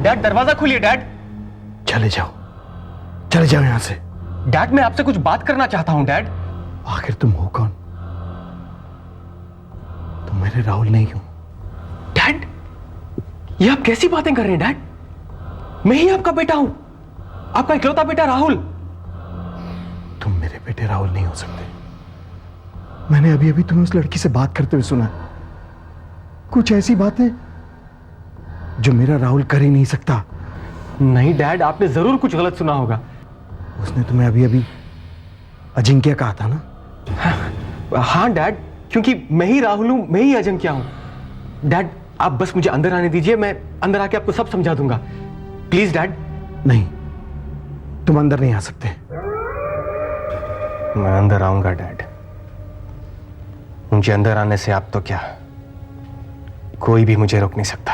Dad दरवाजा खोलिए dad. चले जाओ, चले जाओ यहां से। डैड मैं आपसे कुछ बात करना चाहता हूं डैड। आखिर तुम हो कौन? तुम मेरे राहुल नहीं हो। डैड ये आप कैसी बातें कर रहे हैं डैड? मैं ही आपका बेटा हूं, आपका इकलौता बेटा राहुल। तुम मेरे बेटे राहुल नहीं हो सकते। मैंने अभी अभी तुम्हें उस लड़की से बात करते हुए सुना। कुछ ऐसी बातें जो मेरा राहुल कर ही नहीं सकता। नहीं डैड, आपने जरूर कुछ गलत सुना होगा। उसने तुम्हें अभी अभी अजिंक्य कहा था ना? हाँ डैड, क्योंकि मैं ही राहुल हूं, मैं ही अजिंक्य हूं। डैड आप बस मुझे अंदर आने दीजिए, मैं अंदर आके आपको सब समझा दूंगा। Please dad. नहीं, तुम अंदर नहीं आ सकते। मैं अंदर आऊंगा डैड। मुझे अंदर आने से आप तो क्या, कोई भी मुझे रोक नहीं सकता।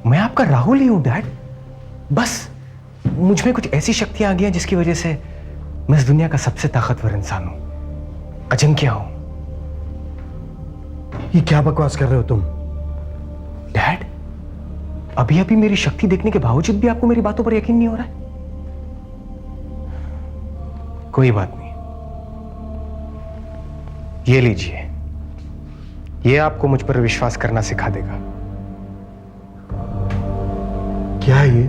मैं आपका राहुल ही हूं डैड। बस मुझ में कुछ ऐसी शक्तियां आ गई हैं जिसकी वजह से मैं इस दुनिया का सबसे ताकतवर इंसान हूं, अजिंक्य हूं। ये क्या बकवास कर रहे हो तुम? डैड अभी अभी मेरी शक्ति देखने के बावजूद भी आपको मेरी बातों पर यकीन नहीं हो रहा है? कोई बात नहीं, ये लीजिए, ये आपको मुझ पर विश्वास करना सिखा देगा। क्या है ये?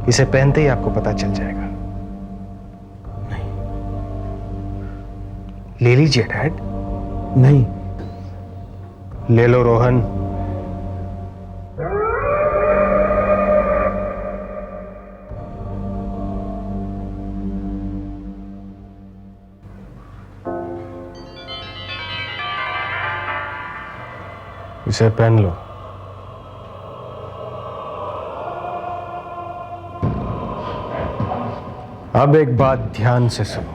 इसे पहनते ही आपको पता चल जाएगा। नहीं। ले लीजिए डैड। नहीं। ले लो रोहन। इसे पहन लो। अब एक बात ध्यान से सुनो,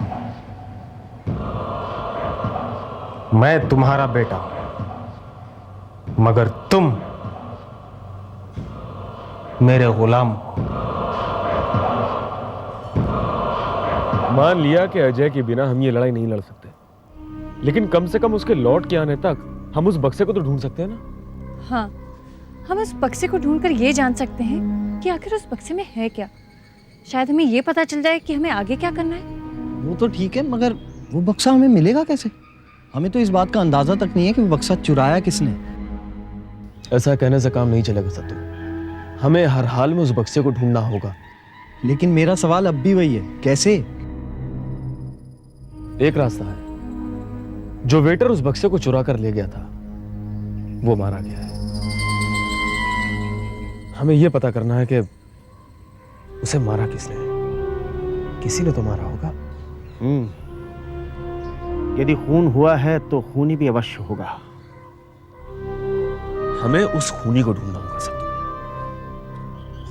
मैं तुम्हारा बेटा हूं, मगर तुम मेरे गुलाम हो। मान लिया कि अजय के बिना हम ये लड़ाई नहीं लड़ सकते, लेकिन कम से कम उसके लौट के आने तक हम उस बक्से को तो ढूंढ सकते हैं ना? हाँ, हम उस बक्से को ढूंढकर ये जान सकते हैं कि आखिर उस बक्से में है क्या। शायद हमें ये पता चल जाए कि हमें आगे क्या करना है। वो तो ठीक है, मगर वो बक्सा हमें मिलेगा कैसे? हमें तो इस बात का अंदाजा तक नहीं है कि वो बक्सा चुराया किसने। ऐसा कहने से काम नहीं चलेगा सत्तू। हमें हर हाल में उस बक्से को ढूंढना होगा। लेकिन मेरा सवाल अब भी वही है, कैसे? एक रास्ता है। जो वेटर उस बक्से को चुरा कर ले गया था वो मारा गया है। हमें यह पता करना है कि उसे मारा किसने। किसी ने तो मारा होगा। यदि खून हुआ है तो खूनी भी अवश्य होगा। हमें उस खूनी को ढूंढना होगा सत्तू।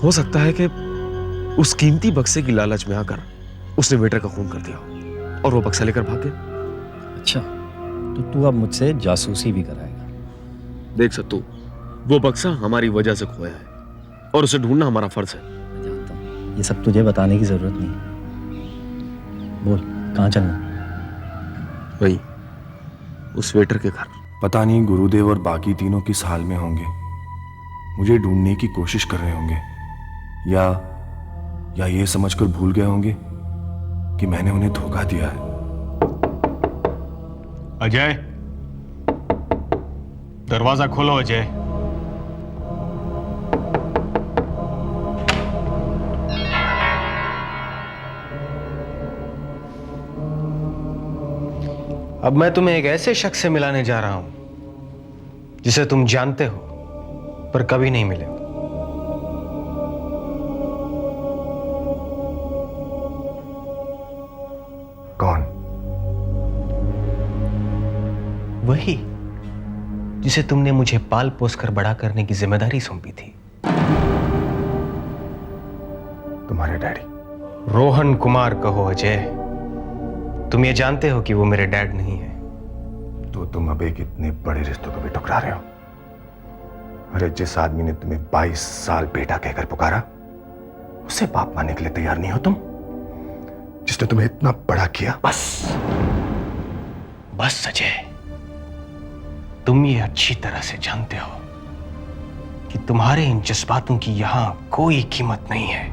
हो सकता है कि उस कीमती बक्से की लालच में आकर उसने वेटर का खून कर दिया हो और वो बक्सा लेकर भाग गया। अच्छा, तो तू अब मुझसे जासूसी भी कराएगा? देख सत्तू, वो बक्सा हमारी वजह से खोया है और उसे ढूंढना हमारा फर्ज है। मैं जानता हूं, ये सब तुझे बताने की जरूरत नहीं है। बोल, कहाँ चलना? वही, उस वेटर के घर। पता नहीं गुरुदेव और बाकी तीनों किस हाल में होंगे। मुझे ढूंढने की कोशिश कर रहे होंगे, या ये समझकर भूल गए होंगे कि मैंने उन्हें धोखा दिया है। अजय, दरवाजा खोलो अजय। अब मैं तुम्हें एक ऐसे शख्स से मिलाने जा रहा हूं जिसे तुम जानते हो पर कभी नहीं मिले हो। कौन? वही जिसे तुमने मुझे पाल पोस कर बड़ा करने की जिम्मेदारी सौंपी थी। तुम्हारे डैडी। रोहन कुमार कहो अजय, तुम ये जानते हो कि वो मेरे डैड नहीं है। तो तुम अब एक इतने बड़े रिश्तों को भी ठुकरा रहे हो। अरे जिस आदमी ने तुम्हें 22 साल बेटा कहकर पुकारा, उसे बाप मानने के लिए तैयार नहीं हो तुम? जिसने तुम्हें इतना बड़ा किया। बस बस अजय, तुम ये अच्छी तरह से जानते हो कि तुम्हारे इन जज्बातों की यहां कोई कीमत नहीं है।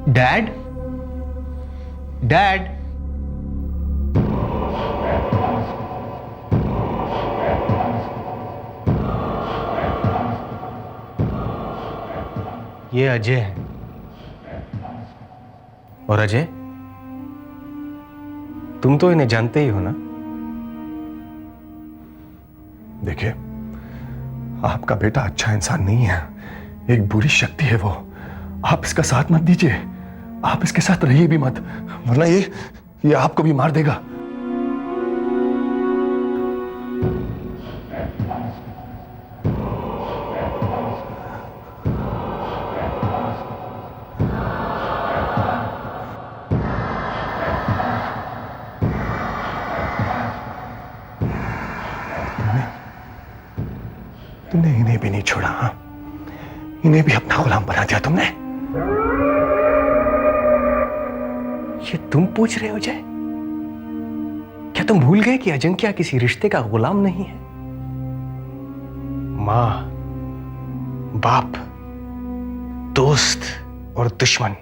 डैड, डैड, ये अजय है। और अजय, तुम तो इन्हें जानते ही हो ना? देखिए, आपका बेटा अच्छा इंसान नहीं है, एक बुरी शक्ति है वो। आप इसका साथ मत दीजिए, आप इसके साथ रहिए भी मत, वरना ये आपको भी मार देगा। तुमने इन्हें भी नहीं छोड़ा, हाँ? इन्हें भी अपना गुलाम बना दिया तुमने। ये तुम पूछ रहे हो जय? क्या तुम भूल गए कि अजिंक्य किसी रिश्ते का गुलाम नहीं है? मां, बाप, दोस्त और दुश्मन,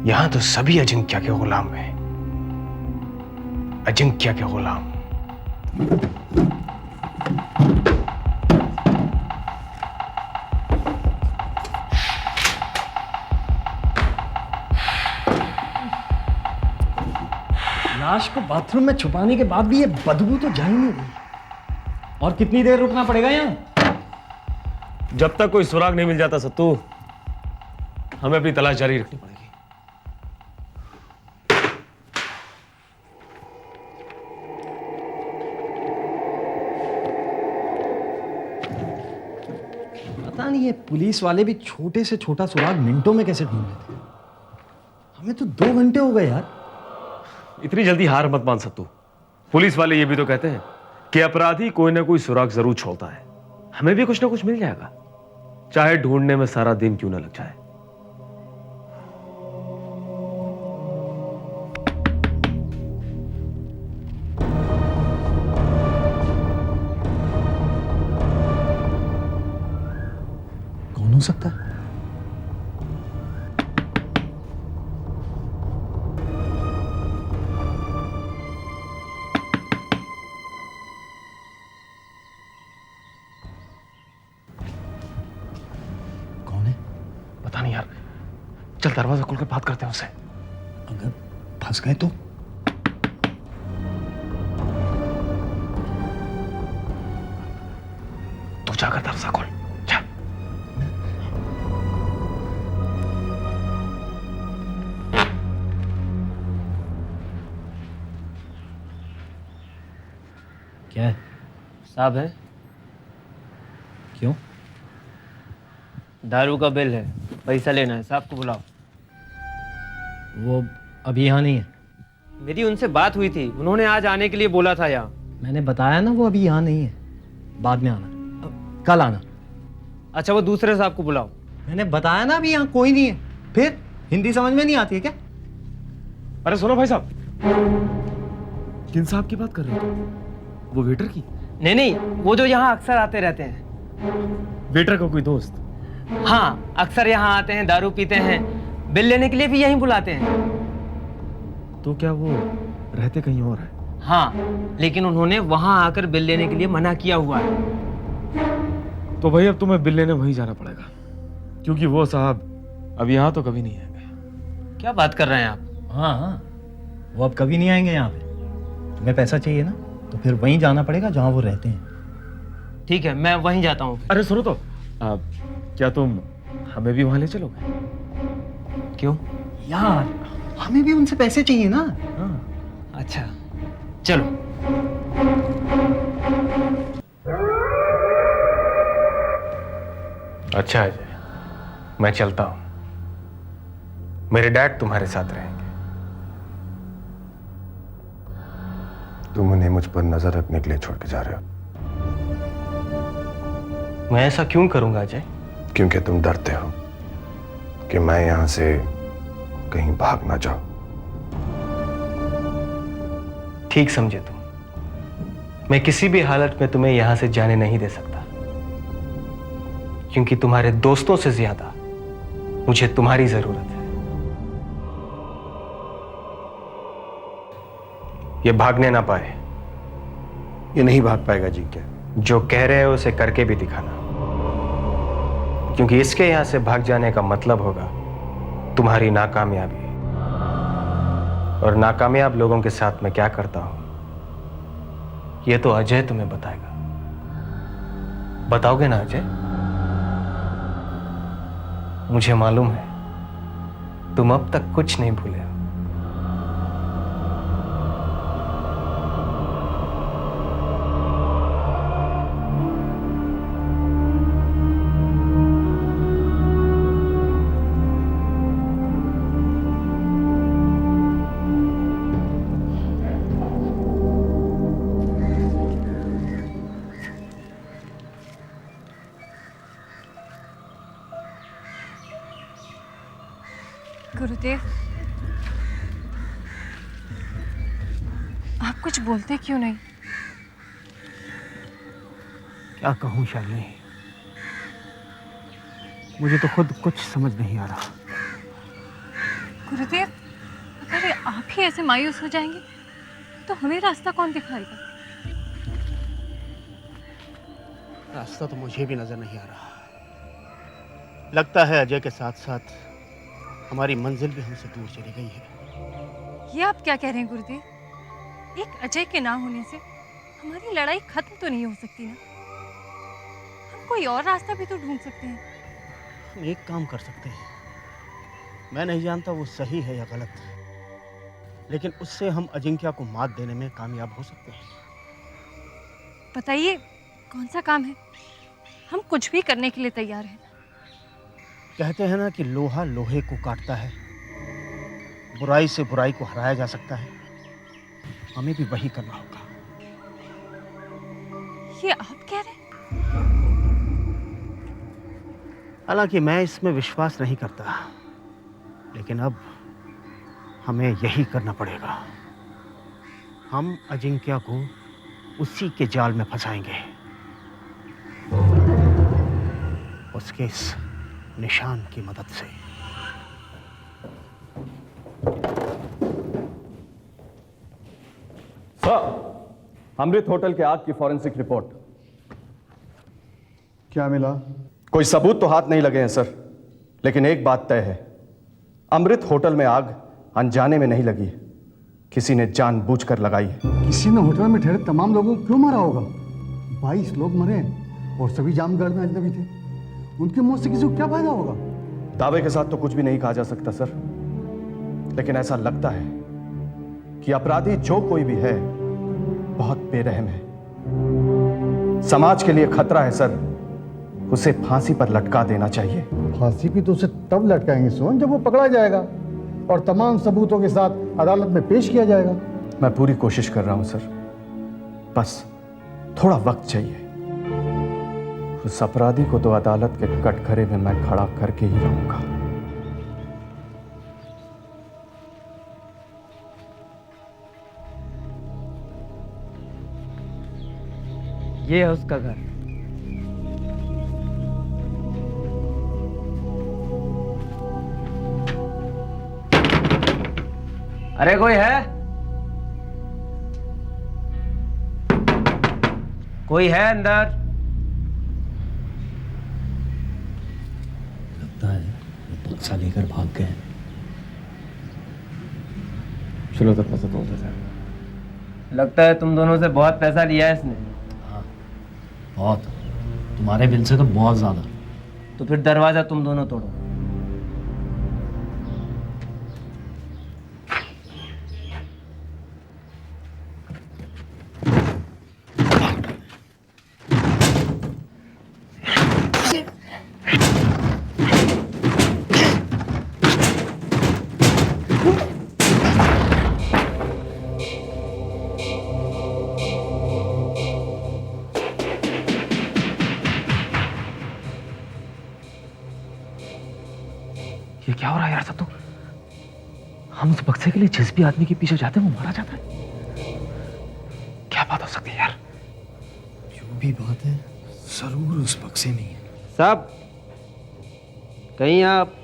यहां तो सभी अजिंक्य के गुलाम हैं। अजिंक्य के गुलाम। लाश को बाथरूम में छुपाने के बाद भी ये बदबू तो जा ही नहीं रही। और कितनी देर रुकना पड़ेगा यहाँ? जब तक कोई सुराग नहीं मिल जाता सत्तू, हमें अपनी तलाश जारी रखनी पड़ेगी। पता नहीं ये पुलिस वाले भी छोटे से छोटा सुराग मिनटों में कैसे ढूंढ लेते हैं। हमें तो 2 घंटे हो गए यार। इतनी जल्दी हार मत मान सत्तू। पुलिस वाले ये भी तो कहते हैं कि अपराधी कोई ना कोई सुराग जरूर छोड़ता है। हमें भी कुछ ना कुछ मिल जाएगा, चाहे ढूंढने में सारा दिन क्यों ना लग जाए। कौन हो सकता है? पता नहीं यार, चल दरवाजा खोलकर बात करते हैं उससे। अगर फंस गए तो? तू जाकर दरवाजा खोल, जा। क्या है? साहब है, क्यों? दारू का बिल है, पैसा लेना है, साहब को बुलाओ। वो अभी यहाँ नहीं है। मेरी उनसे बात हुई थी, उन्होंने आज आने के लिए बोला था यहाँ। मैंने बताया ना वो अभी यहाँ नहीं है, बाद में आना, कल आना। अच्छा, वो दूसरे साहब को बुलाओ। मैंने बताया ना अभी यहाँ कोई नहीं है। फिर हिंदी समझ में नहीं आती है क्या? अरे सुनो भाई साहब, किन साहब की बात कर रहे हो तुम? वो वेटर की? नहीं नहीं, वो जो यहाँ अक्सर आते रहते हैं। वेटर का कोई दोस्त? हाँ, अक्सर यहाँ आते हैं, दारू पीते हैं, बिल लेने के लिए भी यहीं बुलाते हैं। तो क्या वो रहते कहीं और है? हाँ, लेकिन उन्होंने वहां आकर बिल लेने के लिए मना किया हुआ है। तो भाई अब तुम्हें बिल लेने वहीं जाना पड़ेगा, क्योंकि वो साहब अब यहाँ तो कभी नहीं आएंगे। क्या बात कर रहे हैं आप? हाँ हाँ, वो अब कभी नहीं आएंगे यहाँ पे। तुम्हें पैसा चाहिए ना, तो फिर वहीं जाना पड़ेगा जहाँ वो रहते हैं। ठीक है, मैं वहीं जाता हूँ। अरे सुनो तो, क्या तुम हमें भी वहां ले चलोगे? क्यों? यार, हमें भी उनसे पैसे चाहिए ना। अच्छा, चलो। अच्छा अजय, मैं चलता हूं। मेरे डैड तुम्हारे साथ रहेंगे। तुम उन्हें मुझ पर नजर रखने के लिए छोड़ के जा रहे हो? मैं ऐसा क्यों करूंगा अजय? क्योंकि तुम डरते हो कि मैं यहां से कहीं भाग ना जाऊं। ठीक समझे तुम। मैं किसी भी हालत में तुम्हें यहां से जाने नहीं दे सकता, क्योंकि तुम्हारे दोस्तों से ज्यादा मुझे तुम्हारी जरूरत है। ये भागने ना पाए। ये नहीं भाग पाएगा जी। क्या जो कह रहे हो उसे करके भी दिखाना, क्योंकि इसके यहां से भाग जाने का मतलब होगा तुम्हारी नाकामयाबी। और नाकामयाब लोगों के साथ मैं क्या करता हूं यह तो अजय तुम्हें बताएगा। बताओगे ना अजय? मुझे मालूम है तुम अब तक कुछ नहीं भूले हो। गुरुदेव, आप कुछ बोलते क्यों नहीं? क्या कहूं शालिनी, मुझे तो खुद कुछ समझ नहीं आ रहा। गुरुदेव, अगर आप ही ऐसे मायूस हो जाएंगे तो हमें रास्ता कौन दिखाएगा? रास्ता तो मुझे भी नजर नहीं आ रहा। लगता है अजय के साथ साथ हमारी मंजिल भी हमसे दूर चली गई है। ये आप क्या कह रहे हैं गुरुदेव? एक अजय के ना होने से हमारी लड़ाई खत्म तो नहीं हो सकती ना? हम कोई और रास्ता भी तो ढूंढ सकते हैं। हम एक काम कर सकते हैं, मैं नहीं जानता वो सही है या गलत, लेकिन उससे हम अजिंक्य को मात देने में कामयाब हो सकते हैं। बताइए कौन सा काम है? हम कुछ भी करने के लिए तैयार हैं। कहते हैं ना कि लोहा लोहे को काटता है, बुराई से बुराई को हराया जा सकता है। हमें भी वही करना होगा। ये आप कह रहे हैं? हालांकि मैं इसमें विश्वास नहीं करता, लेकिन अब हमें यही करना पड़ेगा। हम अजिंक्य को उसी के जाल में फंसाएंगे, उसके इस निशान की मदद से। सर, अमृत होटल के आग की फॉरेंसिक रिपोर्ट। क्या मिला? कोई सबूत तो हाथ नहीं लगे हैं सर, लेकिन एक बात तय है, अमृत होटल में आग अनजाने में नहीं लगी, किसी ने जानबूझकर लगाई है। किसी ने होटल में ठहरे तमाम लोगों को क्यों मारा होगा? 22 लोग मरे और सभी जामगढ़ में अजनबी थे। उनके मौत से किसी को क्या फायदा होगा? दावे के साथ तो कुछ भी नहीं कहा जा सकता सर, लेकिन ऐसा लगता है कि अपराधी जो कोई भी है बहुत बेरहम है। समाज के लिए खतरा है सर, उसे फांसी पर लटका देना चाहिए। फांसी भी तो उसे तब लटकाएंगे सोन जब वो पकड़ा जाएगा और तमाम सबूतों के साथ अदालत में पेश किया जाएगा। मैं पूरी कोशिश कर रहा हूं सर, बस थोड़ा वक्त चाहिए। उस अपराधी को तो अदालत के कटघरे में मैं खड़ा करके ही रहूंगा। ये है उसका घर। अरे कोई है? कोई है अंदर? लगता है वो बक्सा लेकर भाग गए। चलो तो पैसा तोड़ देते हैं। लगता है तुम दोनों से बहुत पैसा लिया है इसने। हाँ, बहुत। तुम्हारे बिल से तो बहुत ज्यादा। तो फिर दरवाजा तुम दोनों तोड़ो। क्या हो रहा है यार सत्तू? हम उस बक्से के लिए जिस भी आदमी के पीछे जाते हैं वो मारा जाता है। क्या बात हो सकती है यार? जो भी बात है जरूर उस बक्से में ही है। साहब, कहीं आप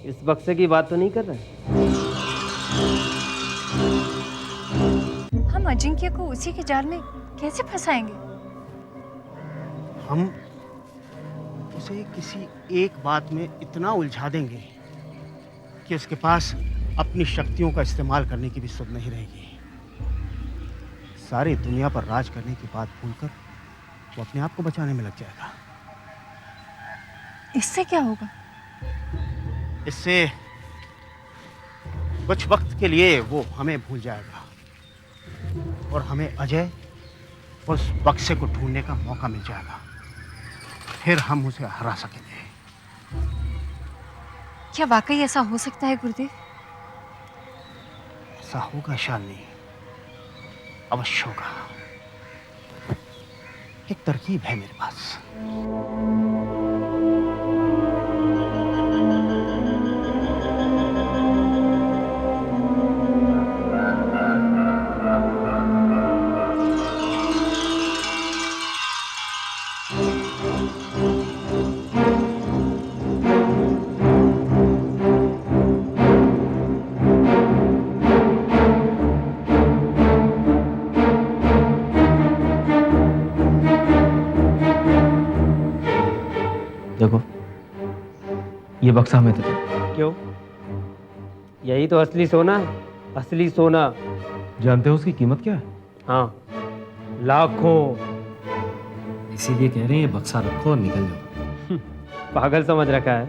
इस बक्से की बात तो नहीं कर रहे? हम अजिंक्य को उसी के जाल में कैसे फंसाएंगे? हम उसे किसी एक बात में इतना उलझा देंगे कि उसके पास अपनी शक्तियों का इस्तेमाल करने की भी सुध नहीं रहेगी। सारी दुनिया पर राज करने की बात भूलकर वो अपने आप को बचाने में लग जाएगा। इससे क्या होगा? इससे कुछ वक्त के लिए वो हमें भूल जाएगा और हमें अजय उस बक्से को ढूंढने का मौका मिल जाएगा। फिर हम उसे हरा सकेंगे। क्या वाकई ऐसा हो सकता है गुरुदेव? ऐसा होगा शालिनी, अवश्य होगा। एक तरकीब है मेरे पास। देखो, ये बक्सा हमें दे दो। क्यों? यही तो असली सोना है, असली सोना। जानते हो उसकी कीमत क्या है? हाँ, लाखों। इसीलिए कह रहे हैं ये बक्सा रखो और निकल जाओ। पागल समझ रखा है?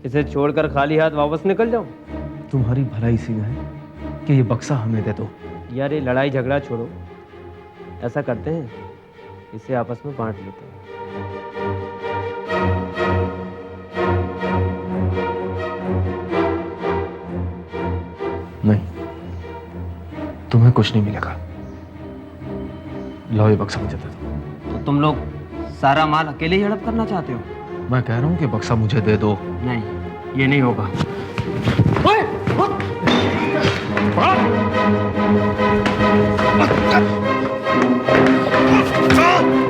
इसे छोड़कर खाली हाथ वापस निकल जाओ? तुम्हारी भलाई इसी में है कि ये बक्सा हमें दे दो। यार, ये लड़ाई झगड़ा छोड़ो। ऐसा करते हैं, इसे आपस में बांट लेते हैं। नहीं, तुम्हें कुछ नहीं मिलेगा। लो, ये बक्सा मुझे दे दो। तो तुम लोग सारा माल अकेले ही हड़प करना चाहते हो? मैं कह रहा हूं कि बक्सा मुझे दे दो। नहीं, ये नहीं होगा। Ah!